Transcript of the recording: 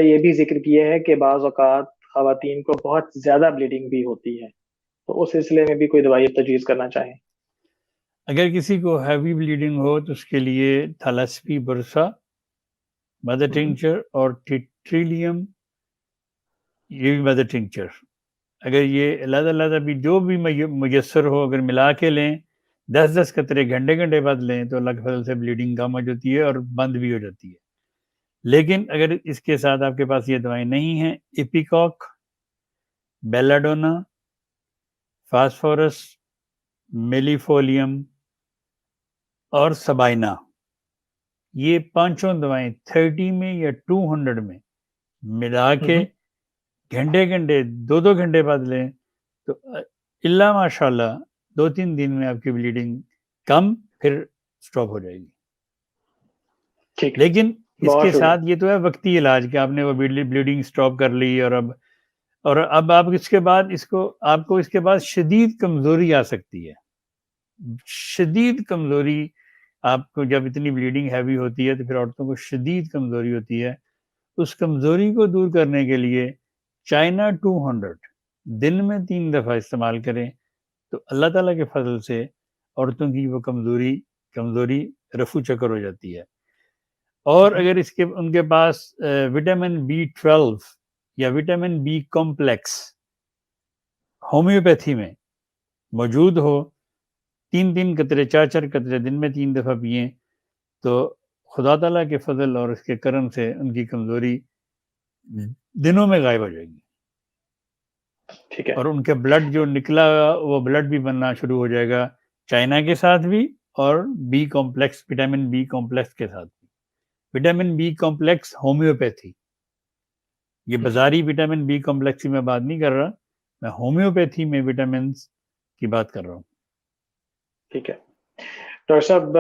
یہ بھی ذکر کیا ہے کہ بعض اوقات خواتین کو بہت زیادہ بلیڈنگ بھی ہوتی ہے، تو اس سلسلے میں بھی کوئی دوائی تجویز کرنا چاہیں؟ اگر کسی کو ہیوی بلیڈنگ ہو تو اس کے لیے تھالاسپی برسا، مدر ٹنکچر اور ٹریلیم، یہ بھی مدر ٹنکچر، اگر یہ علیحدہ علیحدہ بھی جو بھی میسر ہو اگر ملا کے لیں 10 قطرے گھنٹے گھنٹے بعد لیں تو اللہ کے فضل سے بلیڈنگ کم ہو جاتی ہے اور بند بھی ہو جاتی ہے۔ لیکن اگر اس کے ساتھ آپ کے پاس یہ دوائیں نہیں ہیں، ایپیکاک، بیلاڈونا، فاسفورس، میلیفولیم اور سبائنا، یہ پانچوں دوائیں 30 میں یا 200 میں ملا کے گھنٹے گھنٹے 2 گھنٹے بعد لیں تو اللہ ماشاء اللہ 2-3 دن میں آپ کی بلیڈنگ کم، پھر سٹاپ ہو جائے گی۔ ٹھیک، لیکن اس بہت کے شکریہ۔ ساتھ یہ تو ہے وقتی علاج کہ آپ نے وہ بلیڈنگ سٹاپ کر لی اور اب آپ اس کے بعد آپ کو اس کے بعد شدید کمزوری آ سکتی ہے۔ شدید کمزوری آپ کو جب اتنی بلیڈنگ ہیوی ہوتی ہے تو پھر عورتوں کو شدید کمزوری ہوتی ہے۔ اس کمزوری کو دور کرنے کے لیے چائنا 200 دن میں 3 دفعہ استعمال کریں تو اللہ تعالیٰ کے فضل سے عورتوں کی وہ کمزوری رفو چکر ہو جاتی ہے۔ اور اگر ان کے پاس وٹامن B12 یا وٹامن B کمپلیکس ہومیوپیتھی میں موجود ہو، 3 قطرے 4 قطرے دن میں 3 دفعہ پئیں تو خدا تعالیٰ کے فضل اور اس کے کرم سے ان کی کمزوری دنوں میں غائب ہو جائے گی۔ ٹھیک ہے، اور ان کے بلڈ جو نکلا وہ بلڈ بھی بننا شروع ہو جائے گا، چائنا کے ساتھ بھی اور B complex vitamin B complex کے ساتھ بھی۔ وٹامن بی کمپلیکس ہومیوپیتھی، یہ بازاری وٹامن بی کمپلیکس کی میں بات نہیں کر رہا، میں ہومیوپیتھی میں وٹامنس کی بات کر رہا ہوں۔ ٹھیک ہے ڈاکٹر صاحب،